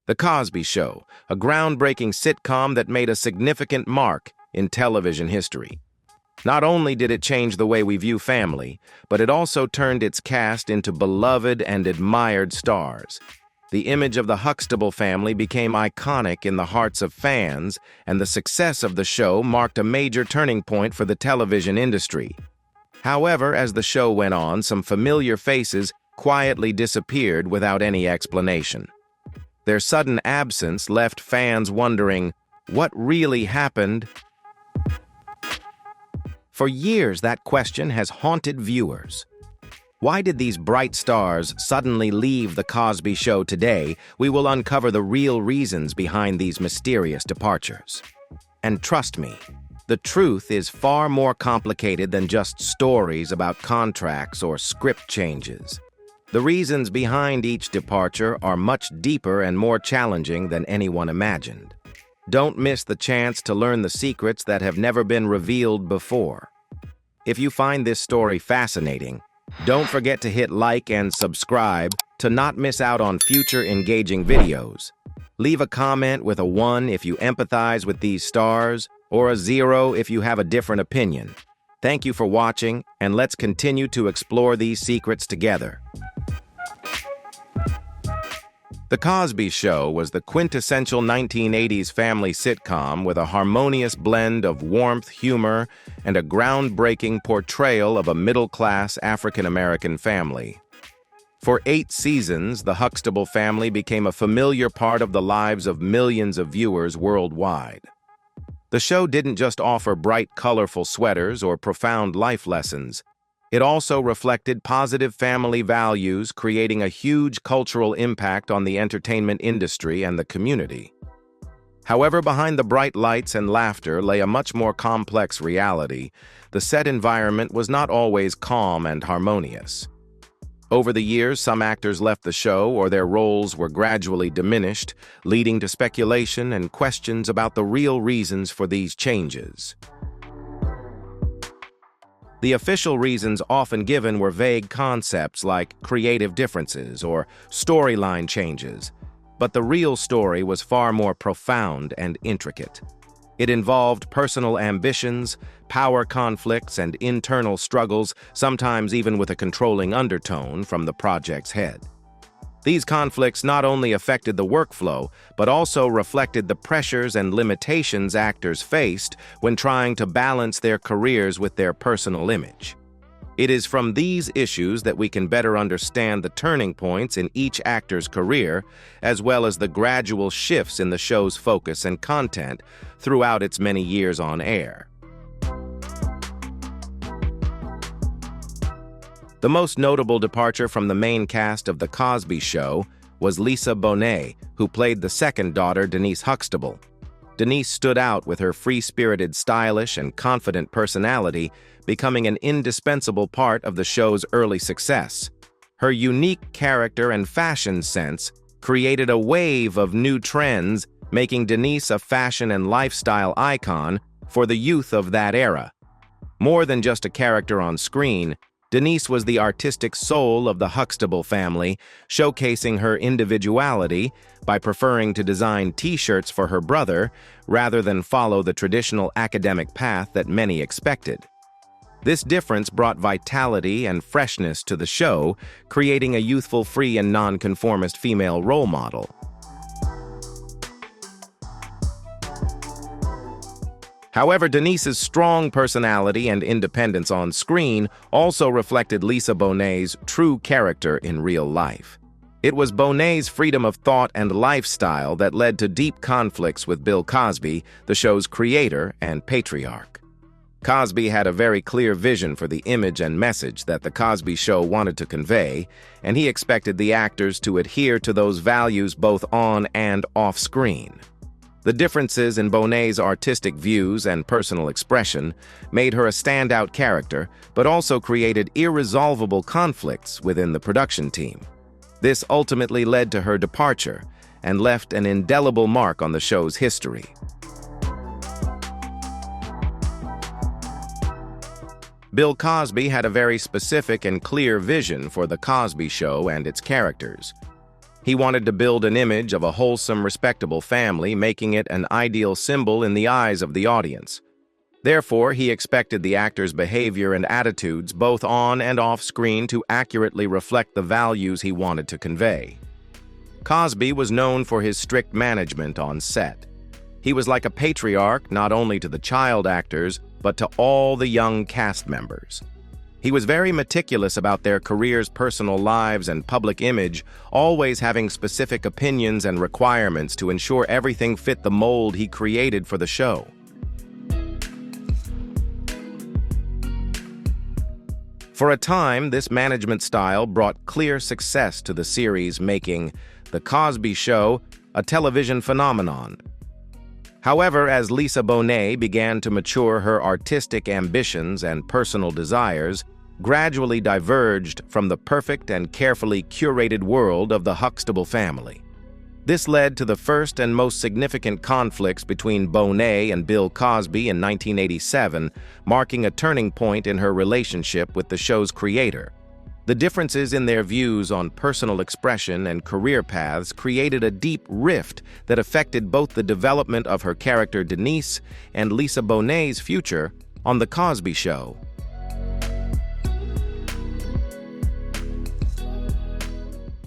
The Cosby Show, a groundbreaking sitcom that made a significant mark in television history. Not only did it change the way we view family, but it also turned its cast into beloved and admired stars. The image of the Huxtable family became iconic in the hearts of fans, and the success of the show marked a major turning point for the television industry. However, as the show went on, some familiar faces quietly disappeared without any explanation. Their sudden absence left fans wondering, what really happened? For years, that question has haunted viewers. Why did these bright stars suddenly leave The Cosby Show today? We will uncover the real reasons behind these mysterious departures. And trust me, the truth is far more complicated than just stories about contracts or script changes. The reasons behind each departure are much deeper and more challenging than anyone imagined. Don't miss the chance to learn the secrets that have never been revealed before. If you find this story fascinating, don't forget to hit like and subscribe to not miss out on future engaging videos. Leave a comment with a 1 if you empathize with these stars, or a 0 if you have a different opinion. Thank you for watching, and let's continue to explore these secrets together. The Cosby Show was the quintessential 1980s family sitcom with a harmonious blend of warmth, humor, and a groundbreaking portrayal of a middle-class African-American family. For 8 seasons, the Huxtable family became a familiar part of the lives of millions of viewers worldwide. The show didn't just offer bright, colorful sweaters or profound life lessons. It also reflected positive family values, creating a huge cultural impact on the entertainment industry and the community. However, behind the bright lights and laughter lay a much more complex reality. The set environment was not always calm and harmonious. Over the years, some actors left the show or their roles were gradually diminished, leading to speculation and questions about the real reasons for these changes. The official reasons often given were vague concepts like creative differences or storyline changes, but the real story was far more profound and intricate. It involved personal ambitions, power conflicts, and internal struggles, sometimes even with a controlling undertone from the project's head. These conflicts not only affected the workflow, but also reflected the pressures and limitations actors faced when trying to balance their careers with their personal image. It is from these issues that we can better understand the turning points in each actor's career, as well as the gradual shifts in the show's focus and content throughout its many years on air. The most notable departure from the main cast of The Cosby Show was Lisa Bonet, who played the second daughter, Denise Huxtable. Denise stood out with her free-spirited, stylish, and confident personality, becoming an indispensable part of the show's early success. Her unique character and fashion sense created a wave of new trends, making Denise a fashion and lifestyle icon for the youth of that era. More than just a character on screen, Denise was the artistic soul of the Huxtable family, showcasing her individuality by preferring to design T-shirts for her brother rather than follow the traditional academic path that many expected. This difference brought vitality and freshness to the show, creating a youthful, free, and nonconformist female role model. However, Denise's strong personality and independence on screen also reflected Lisa Bonet's true character in real life. It was Bonet's freedom of thought and lifestyle that led to deep conflicts with Bill Cosby, the show's creator and patriarch. Cosby had a very clear vision for the image and message that The Cosby Show wanted to convey, and he expected the actors to adhere to those values both on and off screen. The differences in Bonet's artistic views and personal expression made her a standout character, but also created irresolvable conflicts within the production team. This ultimately led to her departure and left an indelible mark on the show's history. Bill Cosby had a very specific and clear vision for The Cosby Show and its characters. He wanted to build an image of a wholesome, respectable family, making it an ideal symbol in the eyes of the audience. Therefore, he expected the actor's behavior and attitudes, both on and off screen, to accurately reflect the values he wanted to convey. Cosby was known for his strict management on set. He was like a patriarch not only to the child actors, but to all the young cast members. He was very meticulous about their careers, personal lives, and public image, always having specific opinions and requirements to ensure everything fit the mold he created for the show. For a time, this management style brought clear success to the series, making The Cosby Show a television phenomenon. However, as Lisa Bonet began to mature, her artistic ambitions and personal desires gradually diverged from the perfect and carefully curated world of the Huxtable family. This led to the first and most significant conflicts between Bonet and Bill Cosby in 1987, marking a turning point in her relationship with the show's creator. The differences in their views on personal expression and career paths created a deep rift that affected both the development of her character Denise and Lisa Bonet's future on The Cosby Show.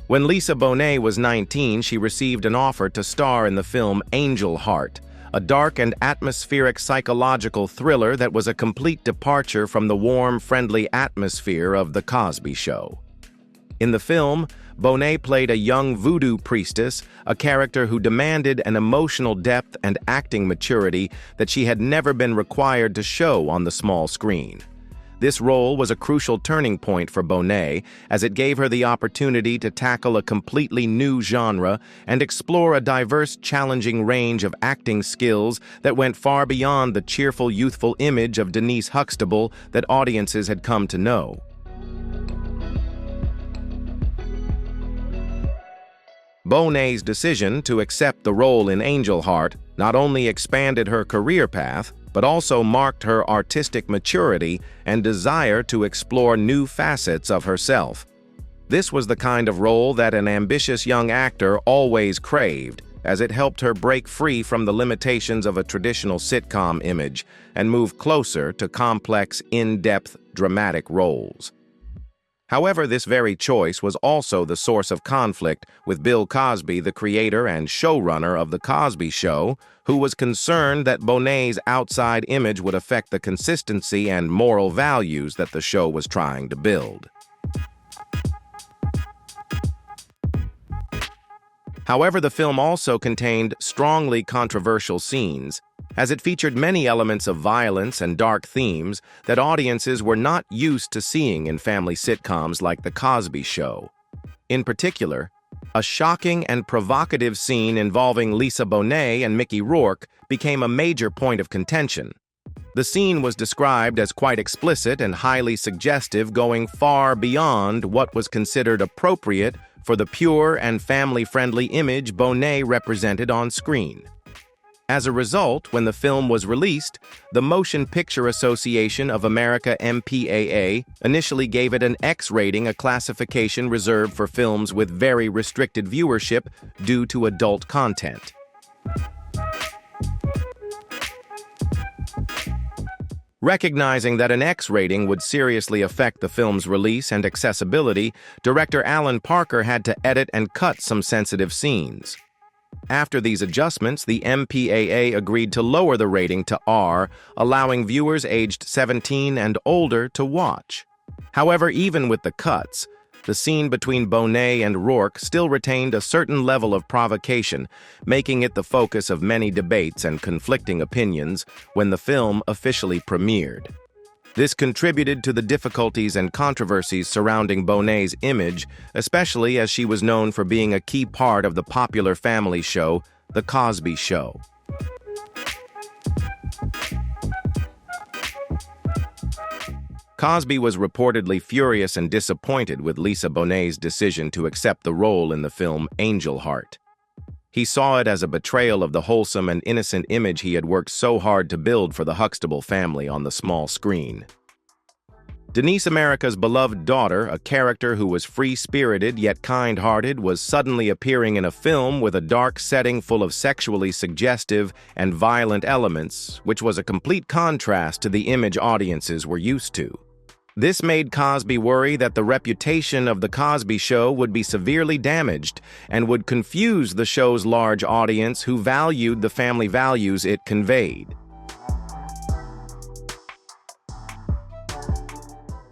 When Lisa Bonet was 19, she received an offer to star in the film Angel Heart, a dark and atmospheric psychological thriller that was a complete departure from the warm, friendly atmosphere of The Cosby Show. In the film, Bonet played a young voodoo priestess, a character who demanded an emotional depth and acting maturity that she had never been required to show on the small screen. This role was a crucial turning point for Bonet, as it gave her the opportunity to tackle a completely new genre and explore a diverse, challenging range of acting skills that went far beyond the cheerful, youthful image of Denise Huxtable that audiences had come to know. Bonet's decision to accept the role in Angel Heart not only expanded her career path, but also marked her artistic maturity and desire to explore new facets of herself. This was the kind of role that an ambitious young actor always craved, as it helped her break free from the limitations of a traditional sitcom image and move closer to complex, in-depth, dramatic roles. However, this very choice was also the source of conflict with Bill Cosby, the creator and showrunner of The Cosby Show, who was concerned that Bonet's outside image would affect the consistency and moral values that the show was trying to build. However, the film also contained strongly controversial scenes, as it featured many elements of violence and dark themes that audiences were not used to seeing in family sitcoms like The Cosby Show. In particular, a shocking and provocative scene involving Lisa Bonet and Mickey Rourke became a major point of contention. The scene was described as quite explicit and highly suggestive, going far beyond what was considered appropriate for the pure and family-friendly image Bonet represented on screen. As a result, when the film was released, the Motion Picture Association of America (MPAA) initially gave it an X rating, a classification reserved for films with very restricted viewership due to adult content. Recognizing that an X rating would seriously affect the film's release and accessibility, director Alan Parker had to edit and cut some sensitive scenes. After these adjustments, the MPAA agreed to lower the rating to R, allowing viewers aged 17 and older to watch. However, even with the cuts, the scene between Bonet and Rourke still retained a certain level of provocation, making it the focus of many debates and conflicting opinions when the film officially premiered. This contributed to the difficulties and controversies surrounding Bonet's image, especially as she was known for being a key part of the popular family show, The Cosby Show. Cosby was reportedly furious and disappointed with Lisa Bonet's decision to accept the role in the film Angel Heart. He saw it as a betrayal of the wholesome and innocent image he had worked so hard to build for the Huxtable family on the small screen. Denise America's beloved daughter, a character who was free-spirited yet kind-hearted, was suddenly appearing in a film with a dark setting full of sexually suggestive and violent elements, which was a complete contrast to the image audiences were used to. This made Cosby worry that the reputation of The Cosby Show would be severely damaged and would confuse the show's large audience who valued the family values it conveyed.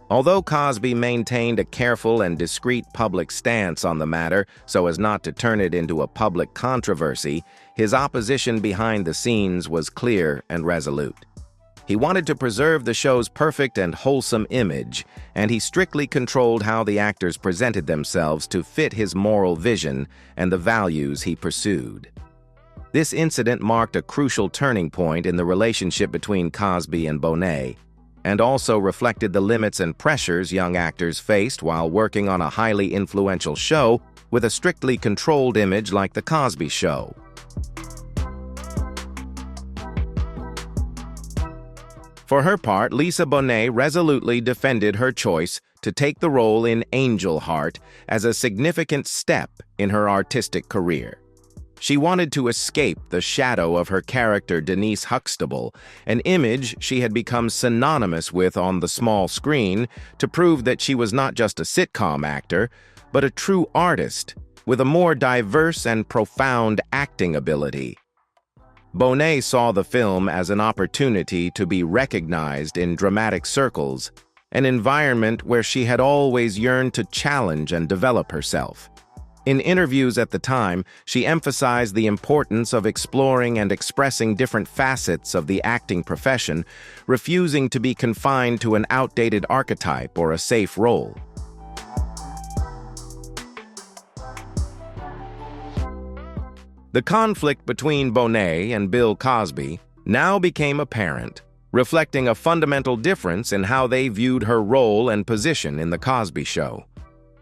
Although Cosby maintained a careful and discreet public stance on the matter so as not to turn it into a public controversy, his opposition behind the scenes was clear and resolute. He wanted to preserve the show's perfect and wholesome image, and he strictly controlled how the actors presented themselves to fit his moral vision and the values he pursued. This incident marked a crucial turning point in the relationship between Cosby and Bonet, and also reflected the limits and pressures young actors faced while working on a highly influential show with a strictly controlled image like The Cosby Show. For her part, Lisa Bonet resolutely defended her choice to take the role in Angel Heart as a significant step in her artistic career. She wanted to escape the shadow of her character Denise Huxtable, an image she had become synonymous with on the small screen, to prove that she was not just a sitcom actor, but a true artist with a more diverse and profound acting ability. Bonet saw the film as an opportunity to be recognized in dramatic circles, an environment where she had always yearned to challenge and develop herself. In interviews at the time, she emphasized the importance of exploring and expressing different facets of the acting profession, refusing to be confined to an outdated archetype or a safe role. The conflict between Bonet and Bill Cosby now became apparent, reflecting a fundamental difference in how they viewed her role and position in The Cosby Show.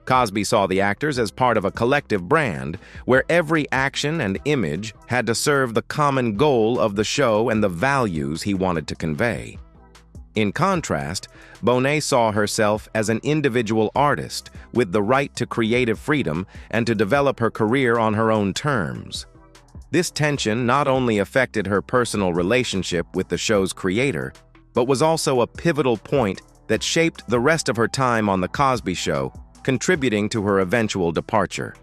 Cosby saw the actors as part of a collective brand, where every action and image had to serve the common goal of the show and the values he wanted to convey. In contrast, Bonet saw herself as an individual artist with the right to creative freedom and to develop her career on her own terms. This tension not only affected her personal relationship with the show's creator, but was also a pivotal point that shaped the rest of her time on The Cosby Show, contributing to her eventual departure.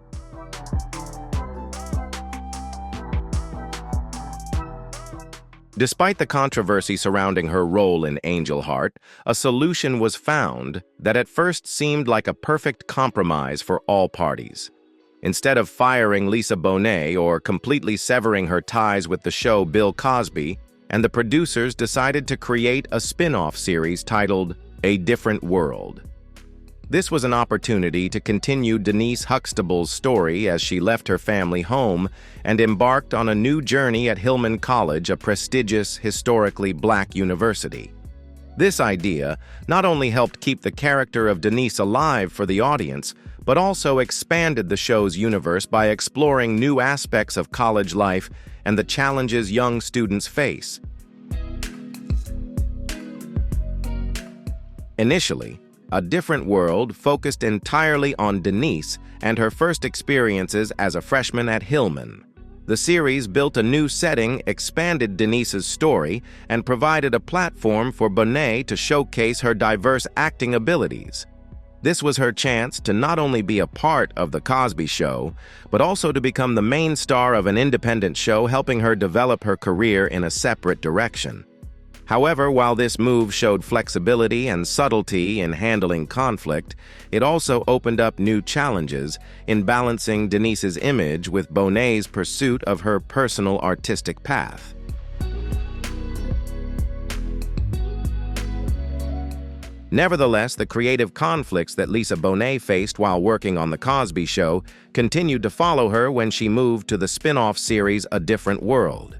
Despite the controversy surrounding her role in Angel Heart, a solution was found that at first seemed like a perfect compromise for all parties. Instead of firing Lisa Bonet or completely severing her ties with the show Bill Cosby, and the producers decided to create a spin-off series titled A Different World. This was an opportunity to continue Denise Huxtable's story as she left her family home and embarked on a new journey at Hillman College, a prestigious, historically Black university. This idea not only helped keep the character of Denise alive for the audience, but also expanded the show's universe by exploring new aspects of college life and the challenges young students face. Initially, A Different World focused entirely on Denise and her first experiences as a freshman at Hillman. The series built a new setting, expanded Denise's story, and provided a platform for Bonet to showcase her diverse acting abilities. This was her chance to not only be a part of The Cosby Show, but also to become the main star of an independent show, helping her develop her career in a separate direction. However, while this move showed flexibility and subtlety in handling conflict, it also opened up new challenges in balancing Denise's image with Bonet's pursuit of her personal artistic path. Nevertheless, the creative conflicts that Lisa Bonet faced while working on The Cosby Show continued to follow her when she moved to the spin-off series A Different World.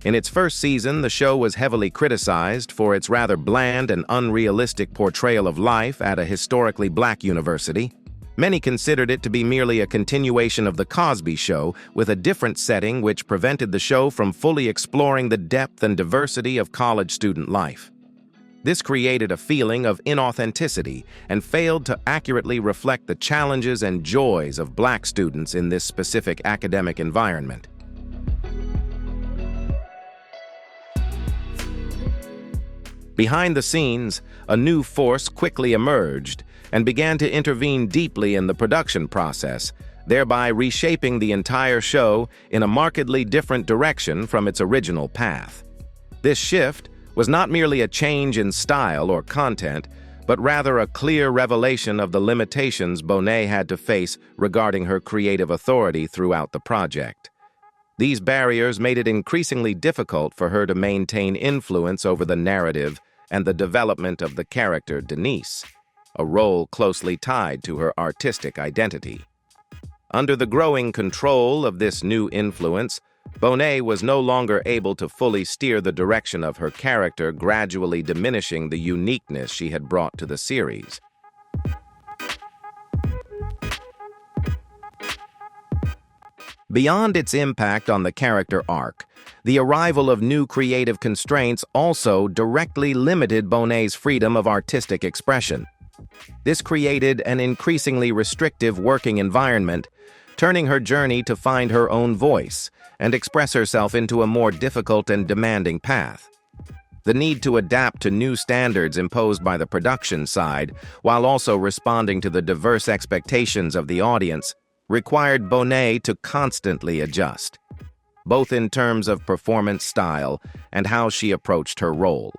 In its first season, the show was heavily criticized for its rather bland and unrealistic portrayal of life at a historically Black university. Many considered it to be merely a continuation of The Cosby Show with a different setting, which prevented the show from fully exploring the depth and diversity of college student life. This created a feeling of inauthenticity and failed to accurately reflect the challenges and joys of Black students in this specific academic environment. Behind the scenes, a new force quickly emerged and began to intervene deeply in the production process, thereby reshaping the entire show in a markedly different direction from its original path. This shift was not merely a change in style or content, but rather a clear revelation of the limitations Bonet had to face regarding her creative authority throughout the project. These barriers made it increasingly difficult for her to maintain influence over the narrative and the development of the character Denise, a role closely tied to her artistic identity. Under the growing control of this new influence, Bonet was no longer able to fully steer the direction of her character, gradually diminishing the uniqueness she had brought to the series. Beyond its impact on the character arc, the arrival of new creative constraints also directly limited Bonet's freedom of artistic expression. This created an increasingly restrictive working environment, turning her journey to find her own voice and express herself into a more difficult and demanding path. The need to adapt to new standards imposed by the production side, while also responding to the diverse expectations of the audience, required Bonet to constantly adjust, both in terms of performance style and how she approached her role.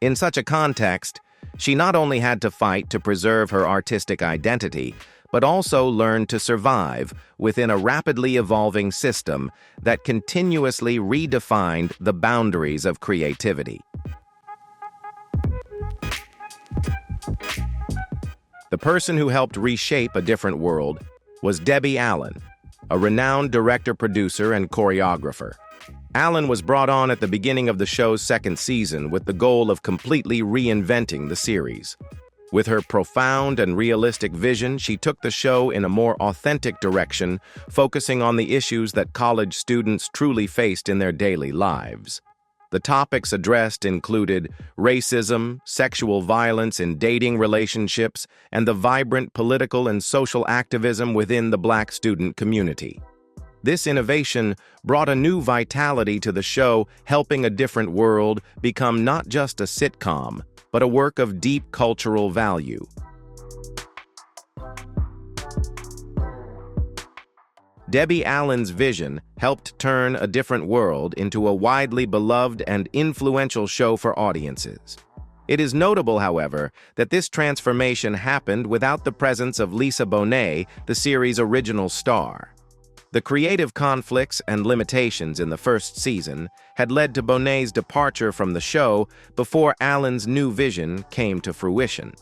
In such a context, she not only had to fight to preserve her artistic identity, but also learn to survive within a rapidly evolving system that continuously redefined the boundaries of creativity. The person who helped reshape A Different World was Debbie Allen, a renowned director, producer, and choreographer. Allen was brought on at the beginning of the show's second season with the goal of completely reinventing the series. With her profound and realistic vision, she took the show in a more authentic direction, focusing on the issues that college students truly faced in their daily lives. The topics addressed included racism, sexual violence in dating relationships, and the vibrant political and social activism within the Black student community. This innovation brought a new vitality to the show, helping A Different World become not just a sitcom, but a work of deep cultural value. Debbie Allen's vision helped turn A Different World into a widely beloved and influential show for audiences. It is notable, however, that this transformation happened without the presence of Lisa Bonet, the series' original star. The creative conflicts and limitations in the first season had led to Bonet's departure from the show before Allen's new vision came to fruition.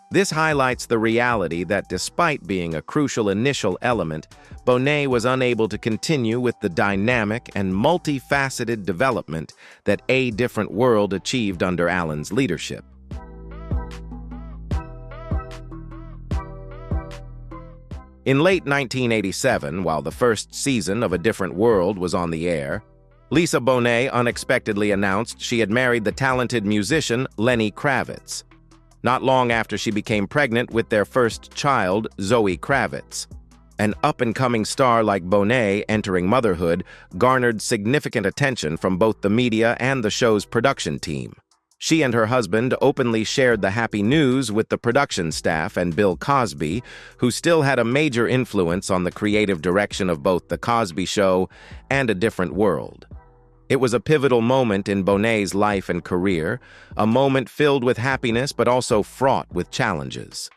This highlights the reality that despite being a crucial initial element, Bonet was unable to continue with the dynamic and multifaceted development that A Different World achieved under Allen's leadership. In late 1987, while the first season of A Different World was on the air, Lisa Bonet unexpectedly announced she had married the talented musician Lenny Kravitz. Not long after she became pregnant with their first child, Zoe Kravitz. An up-and-coming star like Bonet entering motherhood garnered significant attention from both the media and the show's production team. She and her husband openly shared the happy news with the production staff and Bill Cosby, who still had a major influence on the creative direction of both The Cosby Show and A Different World. It was a pivotal moment in Bonet's life and career, a moment filled with happiness but also fraught with challenges.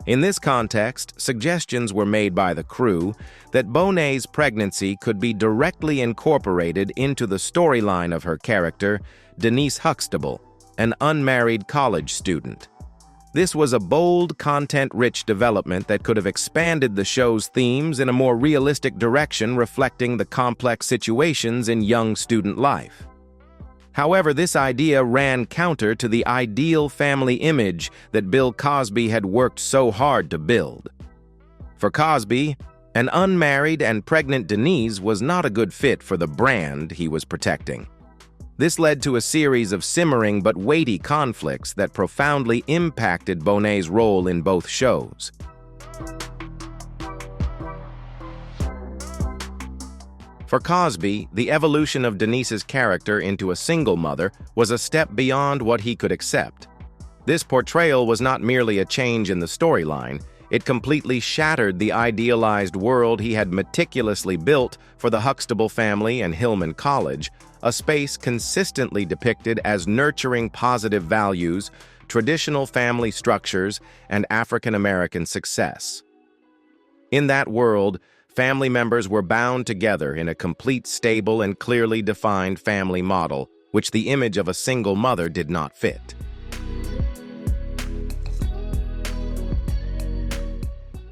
In this context, suggestions were made by the crew that Bonet's pregnancy could be directly incorporated into the storyline of her character, Denise Huxtable, an unmarried college student. This was a bold, content-rich development that could have expanded the show's themes in a more realistic direction, reflecting the complex situations in young student life. However, this idea ran counter to the ideal family image that Bill Cosby had worked so hard to build. For Cosby, An unmarried and pregnant Denise was not a good fit for the brand he was protecting. This led to a series of simmering but weighty conflicts that profoundly impacted Bonet's role in both shows. For Cosby, the evolution of Denise's character into a single mother was a step beyond what he could accept. This portrayal was not merely a change in the storyline, it completely shattered the idealized world he had meticulously built for the Huxtable family and Hillman College, a space consistently depicted as nurturing positive values, traditional family structures, and African-American success. In that world, family members were bound together in a complete, stable, and clearly defined family model, which the image of a single mother did not fit.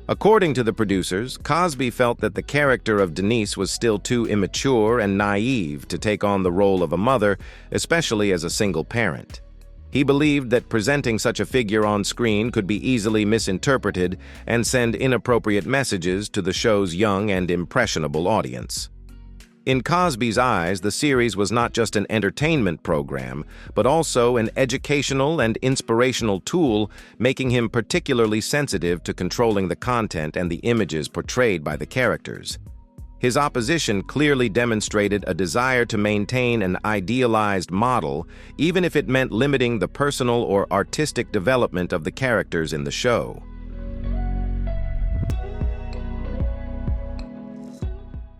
According to the producers, Cosby felt that the character of Denise was still too immature and naive to take on the role of a mother, especially as a single parent. He believed that presenting such a figure on screen could be easily misinterpreted and send inappropriate messages to the show's young and impressionable audience. In Cosby's eyes, the series was not just an entertainment program, but also an educational and inspirational tool, making him particularly sensitive to controlling the content and the images portrayed by the characters. His opposition clearly demonstrated a desire to maintain an idealized model, even if it meant limiting the personal or artistic development of the characters in the show.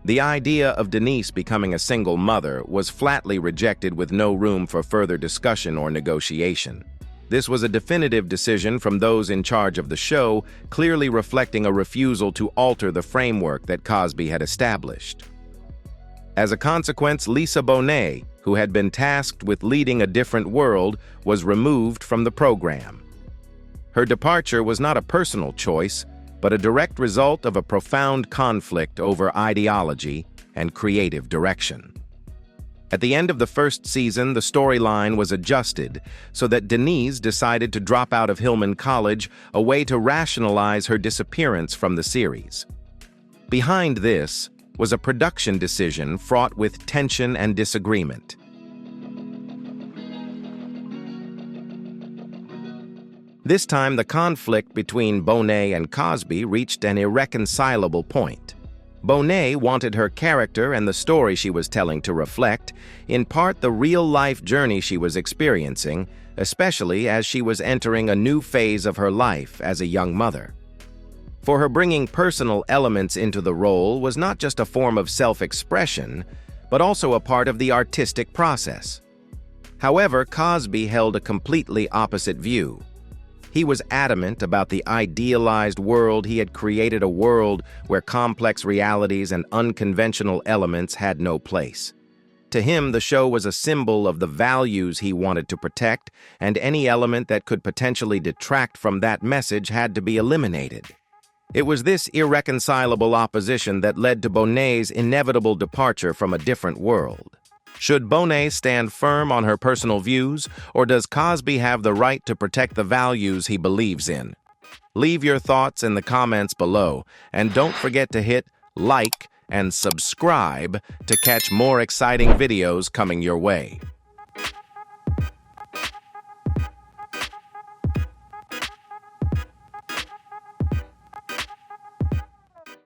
The idea of Denise becoming a single mother was flatly rejected with no room for further discussion or negotiation. This was a definitive decision from those in charge of the show, clearly reflecting a refusal to alter the framework that Cosby had established. As a consequence, Lisa Bonet, who had been tasked with leading a different world, was removed from the program. Her departure was not a personal choice, but a direct result of a profound conflict over ideology and creative direction. At the end of the first season, the storyline was adjusted so that Denise decided to drop out of Hillman College, a way to rationalize her disappearance from the series. Behind this was a production decision fraught with tension and disagreement. This time, the conflict between Bonet and Cosby reached an irreconcilable point. Bonet wanted her character and the story she was telling to reflect, in part, the real-life journey she was experiencing, especially as she was entering a new phase of her life as a young mother. For her, bringing personal elements into the role was not just a form of self-expression, but also a part of the artistic process. However, Cosby held a completely opposite view. He was adamant about the idealized world he had created, a world where complex realities and unconventional elements had no place. To him, the show was a symbol of the values he wanted to protect, and any element that could potentially detract from that message had to be eliminated. It was this irreconcilable opposition that led to Bonet's inevitable departure from a different world. Should Bonet stand firm on her personal views, or does Cosby have the right to protect the values he believes in? Leave your thoughts in the comments below, and don't forget to hit like and subscribe to catch more exciting videos coming your way.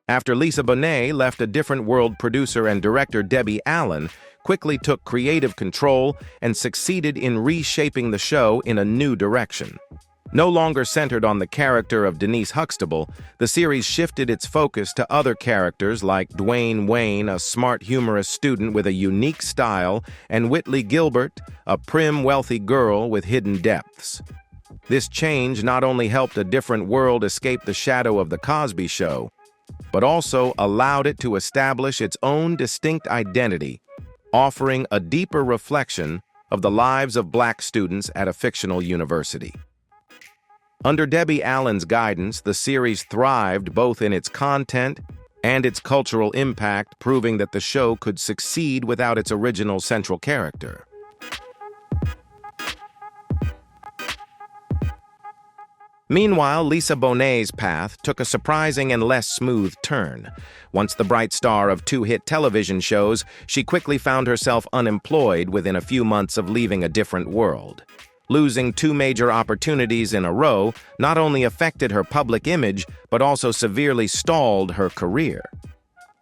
After Lisa Bonet left, a different world producer and director Debbie Allen quickly took creative control and succeeded in reshaping the show in a new direction. No longer centered on the character of Denise Huxtable, the series shifted its focus to other characters like Dwayne Wayne, a smart, humorous student with a unique style, and Whitley Gilbert, a prim, wealthy girl with hidden depths. This change not only helped a different world escape the shadow of The Cosby Show, but also allowed it to establish its own distinct identity, offering a deeper reflection of the lives of Black students at a fictional university. Under Debbie Allen's guidance, the series thrived both in its content and its cultural impact, proving that the show could succeed without its original central character. Meanwhile, Lisa Bonet's path took a surprising and less smooth turn. Once the bright star of two hit television shows, she quickly found herself unemployed within a few months of leaving a different world. Losing two major opportunities in a row not only affected her public image, but also severely stalled her career.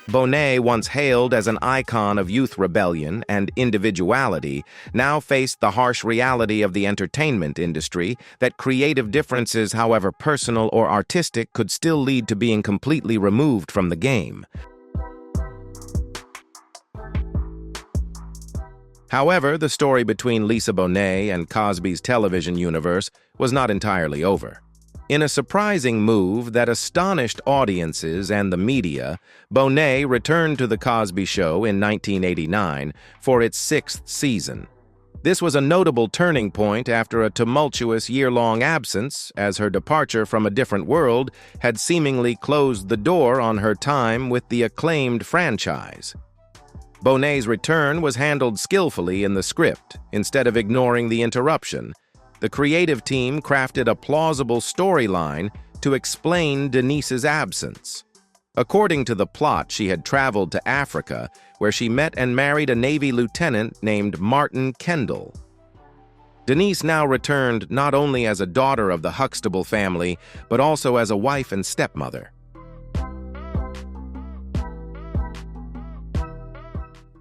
Bonet, once hailed as an icon of youth rebellion and individuality, now faced the harsh reality of the entertainment industry that creative differences, however personal or artistic, could still lead to being completely removed from the game. However, the story between Lisa Bonet and Cosby's television universe was not entirely over. In a surprising move that astonished audiences and the media, Bonet returned to The Cosby Show in 1989 for its sixth season. This was a notable turning point after a tumultuous year-long absence, as her departure from a different world had seemingly closed the door on her time with the acclaimed franchise. Bonet's return was handled skillfully in the script, instead of ignoring the interruption. The creative team crafted a plausible storyline to explain Denise's absence. According to the plot, she had traveled to Africa, where she met and married a Navy lieutenant named Martin Kendall. Denise now returned not only as a daughter of the Huxtable family, but also as a wife and stepmother.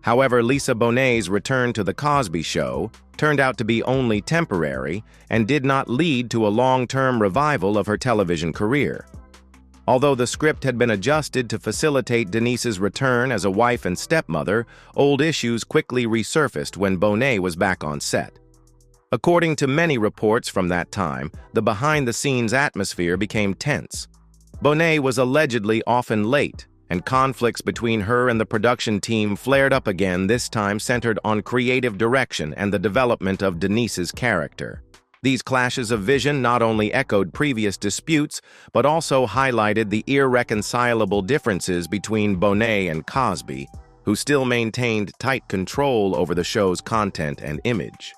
However, Lisa Bonet's return to The Cosby Show turned out to be only temporary and did not lead to a long-term revival of her television career. Although the script had been adjusted to facilitate Denise's return as a wife and stepmother, old issues quickly resurfaced when Bonet was back on set. According to many reports from that time, the behind-the-scenes atmosphere became tense. Bonet was allegedly often late, and conflicts between her and the production team flared up again, this time centered on creative direction and the development of Denise's character. These clashes of vision not only echoed previous disputes, but also highlighted the irreconcilable differences between Bonet and Cosby, who still maintained tight control over the show's content and image.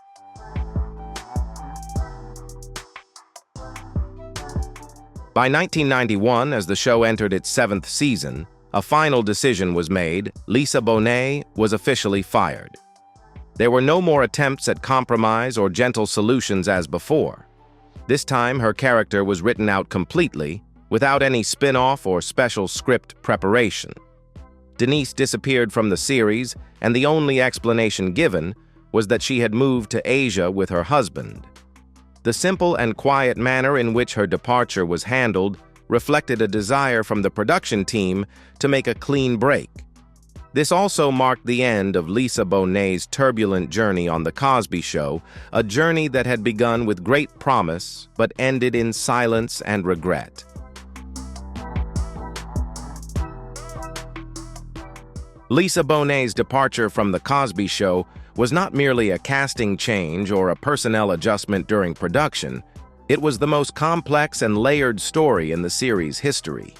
By 1991, as the show entered its seventh season, a final decision was made. Lisa Bonet was officially fired. There were no more attempts at compromise or gentle solutions as before. This time, her character was written out completely, without any spin-off or special script preparation. Denise disappeared from the series, and the only explanation given was that she had moved to Asia with her husband. The simple and quiet manner in which her departure was handled reflected a desire from the production team to make a clean break. This also marked the end of Lisa Bonet's turbulent journey on The Cosby Show, a journey that had begun with great promise but ended in silence and regret. Lisa Bonet's departure from The Cosby Show was not merely a casting change or a personnel adjustment during production. It was the most complex and layered story in the series' history.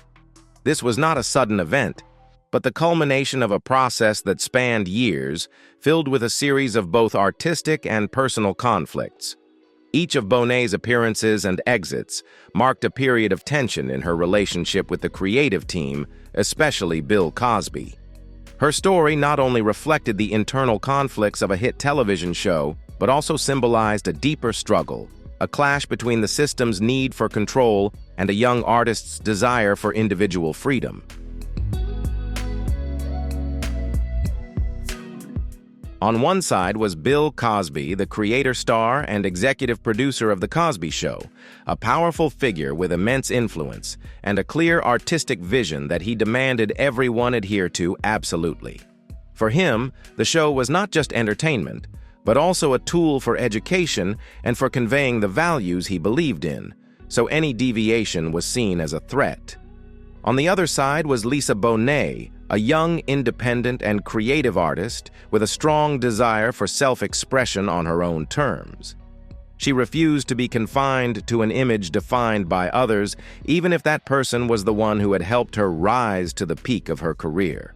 This was not a sudden event, but the culmination of a process that spanned years, filled with a series of both artistic and personal conflicts. Each of Bonet's appearances and exits marked a period of tension in her relationship with the creative team, especially Bill Cosby. Her story not only reflected the internal conflicts of a hit television show, but also symbolized a deeper struggle, a clash between the system's need for control and a young artist's desire for individual freedom. On one side was Bill Cosby, the creator, star, and executive producer of The Cosby Show, a powerful figure with immense influence and a clear artistic vision that he demanded everyone adhere to absolutely. For him, the show was not just entertainment, but also a tool for education and for conveying the values he believed in, so any deviation was seen as a threat. On the other side was Lisa Bonet, a young, independent, and creative artist with a strong desire for self-expression on her own terms. She refused to be confined to an image defined by others, even if that person was the one who had helped her rise to the peak of her career.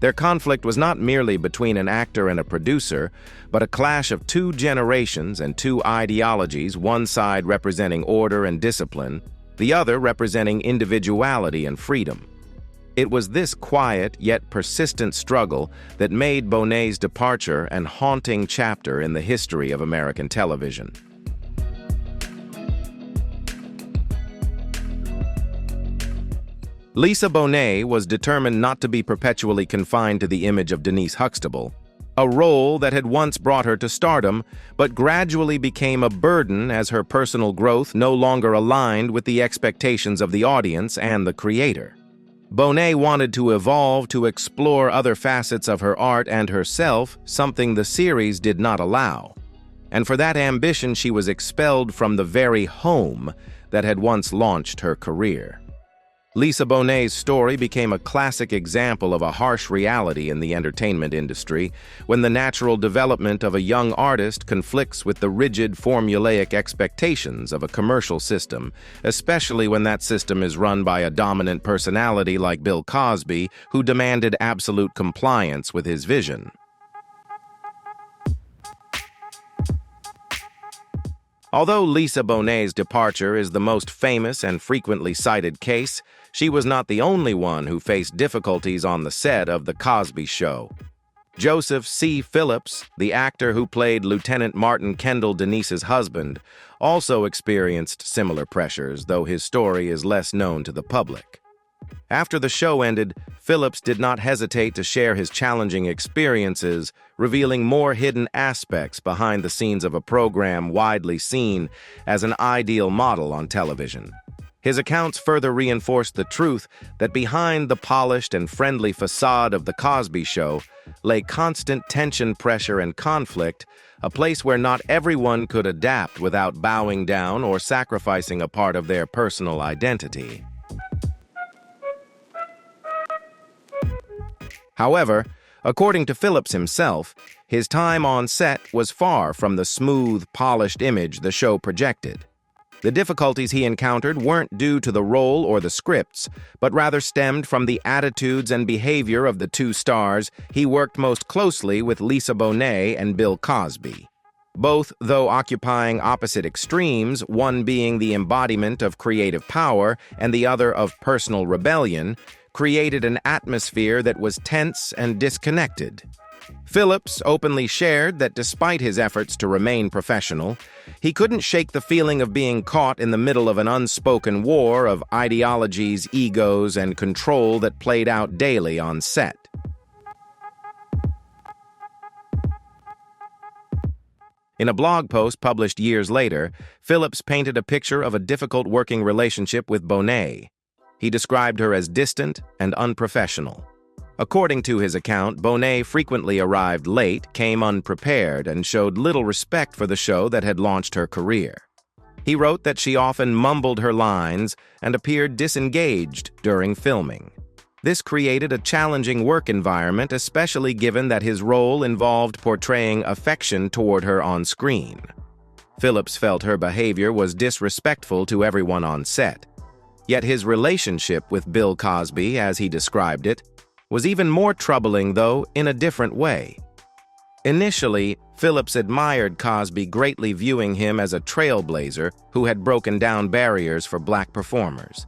Their conflict was not merely between an actor and a producer, but a clash of two generations and two ideologies, one side representing order and discipline, the other representing individuality and freedom. It was this quiet yet persistent struggle that made Bonet's departure an haunting chapter in the history of American television. Lisa Bonet was determined not to be perpetually confined to the image of Denise Huxtable, a role that had once brought her to stardom, but gradually became a burden as her personal growth no longer aligned with the expectations of the audience and the creator. Bonet wanted to evolve to explore other facets of her art and herself, something the series did not allow. And for that ambition, she was expelled from the very home that had once launched her career. Lisa Bonet's story became a classic example of a harsh reality in the entertainment industry, when the natural development of a young artist conflicts with the rigid, formulaic expectations of a commercial system, especially when that system is run by a dominant personality like Bill Cosby, who demanded absolute compliance with his vision. Although Lisa Bonet's departure is the most famous and frequently cited case, she was not the only one who faced difficulties on the set of The Cosby Show. Joseph C. Phillips, the actor who played Lieutenant Martin Kendall, Denise's husband, also experienced similar pressures, though his story is less known to the public. After the show ended, Phillips did not hesitate to share his challenging experiences, revealing more hidden aspects behind the scenes of a program widely seen as an ideal model on television. His accounts further reinforced the truth that behind the polished and friendly facade of The Cosby Show lay constant tension, pressure, and conflict, a place where not everyone could adapt without bowing down or sacrificing a part of their personal identity. However, according to Phillips himself, his time on set was far from the smooth, polished image the show projected. The difficulties he encountered weren't due to the role or the scripts, but rather stemmed from the attitudes and behavior of the two stars. He worked most closely with Lisa Bonet and Bill Cosby. Both, though occupying opposite extremes, one being the embodiment of creative power and the other of personal rebellion, created an atmosphere that was tense and disconnected. Phillips openly shared that despite his efforts to remain professional, he couldn't shake the feeling of being caught in the middle of an unspoken war of ideologies, egos, and control that played out daily on set. In a blog post published years later, Phillips painted a picture of a difficult working relationship with Bonet. He described her as distant and unprofessional. According to his account, Bonet frequently arrived late, came unprepared, and showed little respect for the show that had launched her career. He wrote that she often mumbled her lines and appeared disengaged during filming. This created a challenging work environment, especially given that his role involved portraying affection toward her on screen. Phillips felt her behavior was disrespectful to everyone on set. Yet his relationship with Bill Cosby, as he described it, was even more troubling, though in a different way. Initially, Phillips admired Cosby, greatly viewing him as a trailblazer who had broken down barriers for black performers.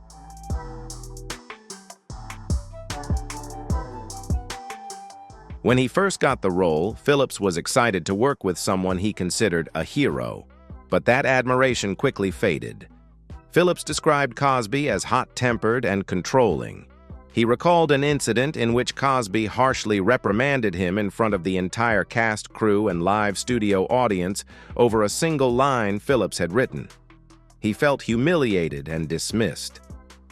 When he first got the role, Phillips was excited to work with someone he considered a hero, but that admiration quickly faded. Phillips described Cosby as hot-tempered and controlling. He recalled an incident in which Cosby harshly reprimanded him in front of the entire cast, crew, and live studio audience over a single line Phillips had written. He felt humiliated and dismissed.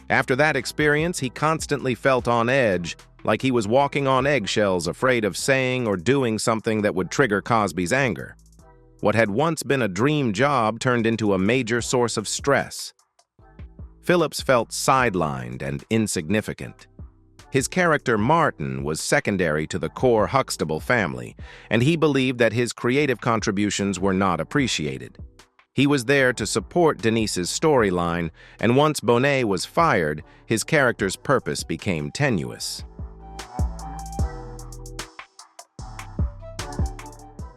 After that experience, he constantly felt on edge, like he was walking on eggshells, afraid of saying or doing something that would trigger Cosby's anger. What had once been a dream job turned into a major source of stress. Phillips felt sidelined and insignificant. His character Martin was secondary to the core Huxtable family, and he believed that his creative contributions were not appreciated. He was there to support Denise's storyline, and once Bonet was fired, his character's purpose became tenuous.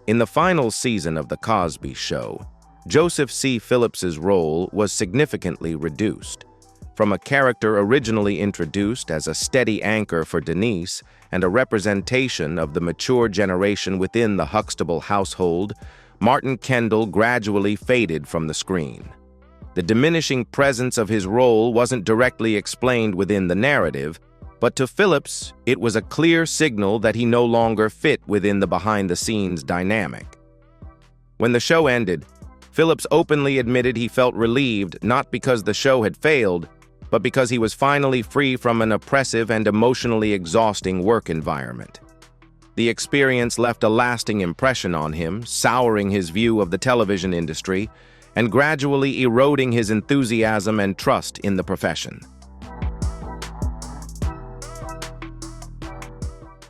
In the final season of The Cosby Show, Joseph C. Phillips's role was significantly reduced. From a character originally introduced as a steady anchor for Denise and a representation of the mature generation within the Huxtable household, Martin Kendall gradually faded from the screen. The diminishing presence of his role wasn't directly explained within the narrative, but to Phillips, it was a clear signal that he no longer fit within the behind-the-scenes dynamic. When the show ended, Phillips openly admitted he felt relieved not because the show had failed, but because he was finally free from an oppressive and emotionally exhausting work environment. The experience left a lasting impression on him, souring his view of the television industry and gradually eroding his enthusiasm and trust in the profession.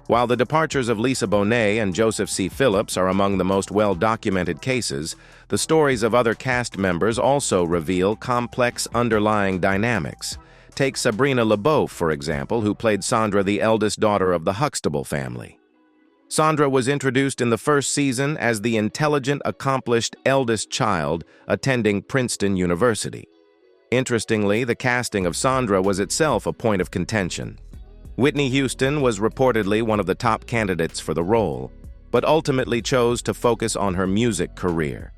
While the departures of Lisa Bonet and Joseph C. Phillips are among the most well-documented cases, the stories of other cast members also reveal complex underlying dynamics. Take Sabrina Le Beauf, for example, who played Sandra, the eldest daughter of the Huxtable family. Sandra was introduced in the first season as the intelligent, accomplished eldest child attending Princeton University. Interestingly, the casting of Sandra was itself a point of contention. Whitney Houston was reportedly one of the top candidates for the role, but ultimately chose to focus on her music career.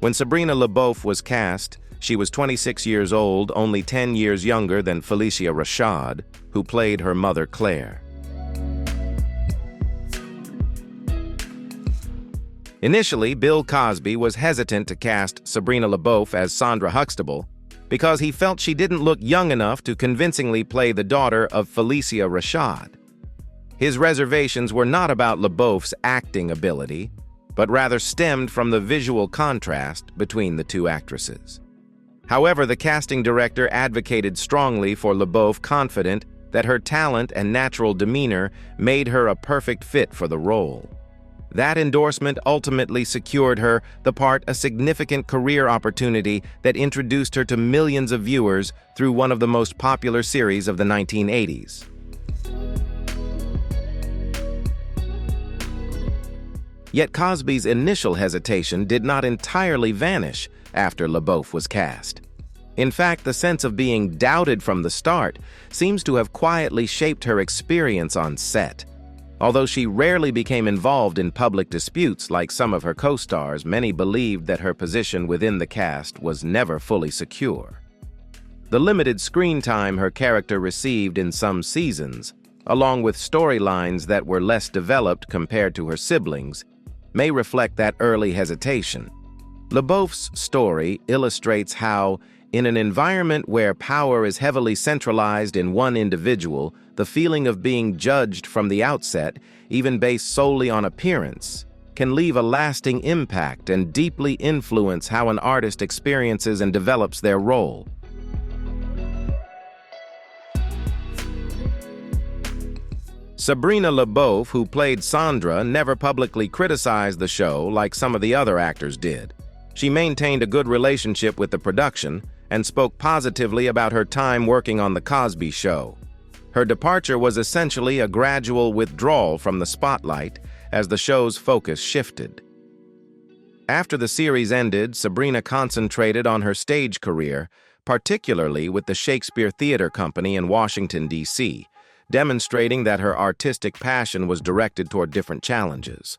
When Sabrina Le Beauf was cast, she was 26 years old, only 10 years younger than Phylicia Rashad, who played her mother Claire. Initially, Bill Cosby was hesitant to cast Sabrina Le Beauf as Sandra Huxtable because he felt she didn't look young enough to convincingly play the daughter of Phylicia Rashad. His reservations were not about Le Beauf's acting ability, but rather stemmed from the visual contrast between the two actresses. However, the casting director advocated strongly for Le Beauf, confident that her talent and natural demeanor made her a perfect fit for the role. That endorsement ultimately secured her the part a significant career opportunity that introduced her to millions of viewers through one of the most popular series of the 1980s. Yet Cosby's initial hesitation did not entirely vanish after Le Beauf was cast. In fact, the sense of being doubted from the start seems to have quietly shaped her experience on set. Although she rarely became involved in public disputes like some of her co-stars, many believed that her position within the cast was never fully secure. The limited screen time her character received in some seasons, along with storylines that were less developed compared to her siblings, may reflect that early hesitation. Le Beauf's story illustrates how, in an environment where power is heavily centralized in one individual, the feeling of being judged from the outset, even based solely on appearance, can leave a lasting impact and deeply influence how an artist experiences and develops their role. Sabrina Le Beauf, who played Sandra, never publicly criticized the show like some of the other actors did. She maintained a good relationship with the production and spoke positively about her time working on The Cosby Show. Her departure was essentially a gradual withdrawal from the spotlight as the show's focus shifted. After the series ended, Sabrina concentrated on her stage career, particularly with the Shakespeare Theater Company in Washington, D.C., demonstrating that her artistic passion was directed toward different challenges.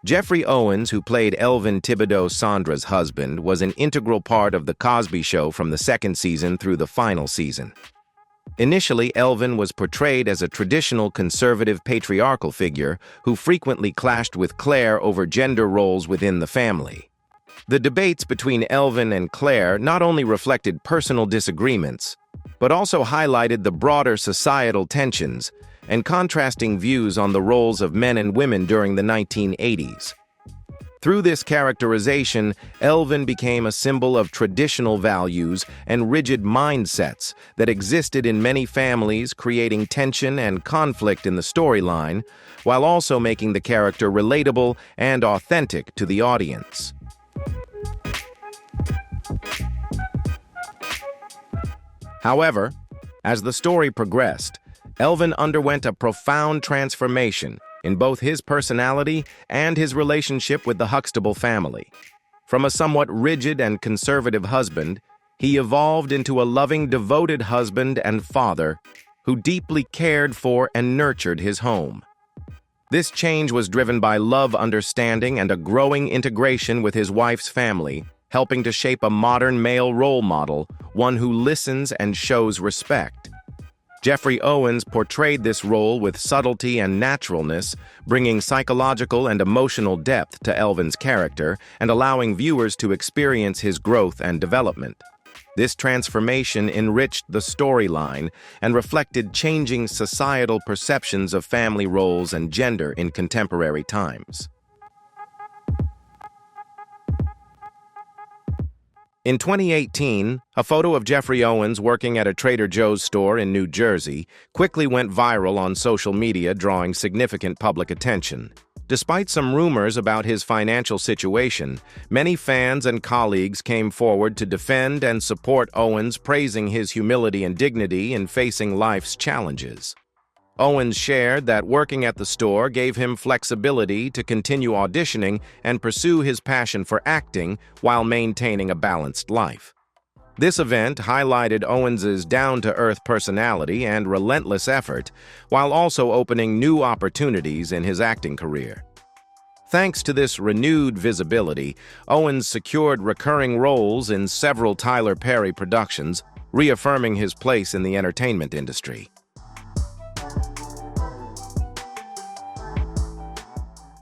Jeffrey Owens, who played Elvin Thibodeau, Sandra's husband, was an integral part of The Cosby Show from the second season through the final season. Initially, Elvin was portrayed as a traditional conservative patriarchal figure who frequently clashed with Claire over gender roles within the family. The debates between Elvin and Claire not only reflected personal disagreements, but also highlighted the broader societal tensions and contrasting views on the roles of men and women during the 1980s. Through this characterization, Elvin became a symbol of traditional values and rigid mindsets that existed in many families, creating tension and conflict in the storyline, while also making the character relatable and authentic to the audience. However, as the story progressed, Elvin underwent a profound transformation in both his personality and his relationship with the Huxtable family. From a somewhat rigid and conservative husband, he evolved into a loving, devoted husband and father who deeply cared for and nurtured his home. This change was driven by love, understanding, and a growing integration with his wife's family, helping to shape a modern male role model, one who listens and shows respect. Jeffrey Owens portrayed this role with subtlety and naturalness, bringing psychological and emotional depth to Elvin's character and allowing viewers to experience his growth and development. This transformation enriched the storyline and reflected changing societal perceptions of family roles and gender in contemporary times. In 2018, a photo of Jeffrey Owens working at a Trader Joe's store in New Jersey quickly went viral on social media, drawing significant public attention. Despite some rumors about his financial situation, many fans and colleagues came forward to defend and support Owens, praising his humility and dignity in facing life's challenges. Owens shared that working at the store gave him flexibility to continue auditioning and pursue his passion for acting while maintaining a balanced life. This event highlighted Owens's down-to-earth personality and relentless effort, while also opening new opportunities in his acting career. Thanks to this renewed visibility, Owens secured recurring roles in several Tyler Perry productions, reaffirming his place in the entertainment industry.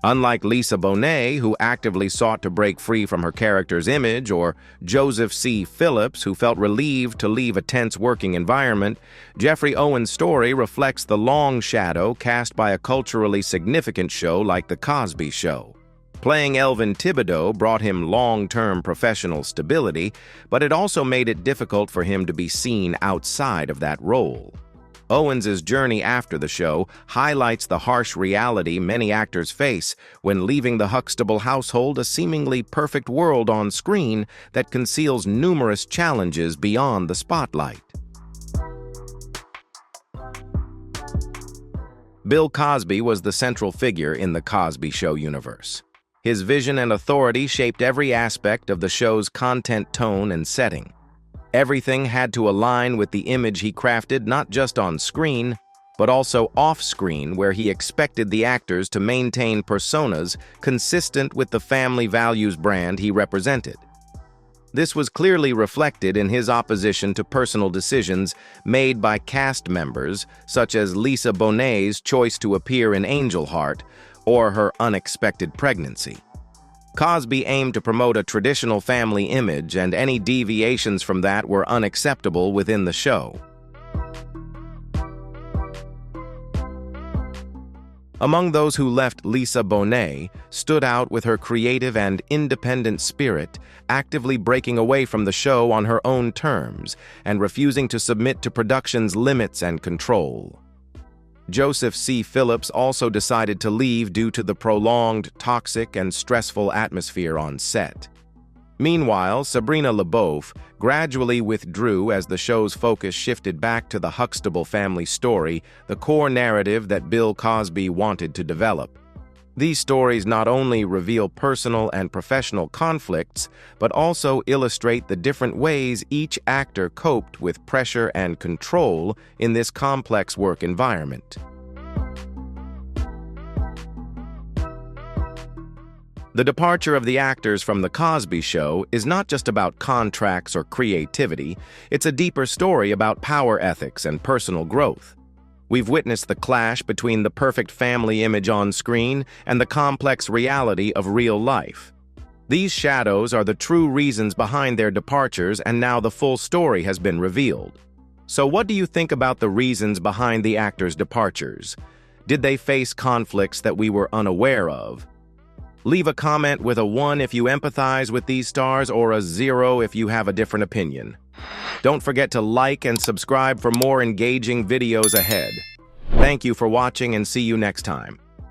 Unlike Lisa Bonet, who actively sought to break free from her character's image, or Joseph C. Phillips, who felt relieved to leave a tense working environment, Jeffrey Owens' story reflects the long shadow cast by a culturally significant show like The Cosby Show. Playing Elvin Thibodeau brought him long-term professional stability, but it also made it difficult for him to be seen outside of that role. Owens' journey after the show highlights the harsh reality many actors face when leaving the Huxtable household, a seemingly perfect world on screen that conceals numerous challenges beyond the spotlight. Bill Cosby was the central figure in the Cosby Show universe. His vision and authority shaped every aspect of the show's content, tone, and setting. Everything had to align with the image he crafted, not just on screen, but also off-screen, where he expected the actors to maintain personas consistent with the family values brand he represented. This was clearly reflected in his opposition to personal decisions made by cast members, such as Lisa Bonet's choice to appear in Angel Heart or her unexpected pregnancy. Cosby aimed to promote a traditional family image, and any deviations from that were unacceptable within the show. Among those who left, Lisa Bonet stood out with her creative and independent spirit, actively breaking away from the show on her own terms and refusing to submit to production's limits and control. Joseph C. Phillips also decided to leave due to the prolonged, toxic, and stressful atmosphere on set. Meanwhile, Sabrina Le Beauf gradually withdrew as the show's focus shifted back to the Huxtable family story, the core narrative that Bill Cosby wanted to develop. These stories not only reveal personal and professional conflicts, but also illustrate the different ways each actor coped with pressure and control in this complex work environment. The departure of the actors from The Cosby Show is not just about contracts or creativity, it's a deeper story about power ethics and personal growth. We've witnessed the clash between the perfect family image on screen and the complex reality of real life. These shadows are the true reasons behind their departures, and now the full story has been revealed. So what do you think about the reasons behind the actors' departures? Did they face conflicts that we were unaware of? Leave a comment with a 1 if you empathize with these stars, or a 0 if you have a different opinion. Don't forget to like and subscribe for more engaging videos ahead. Thank you for watching, and see you next time.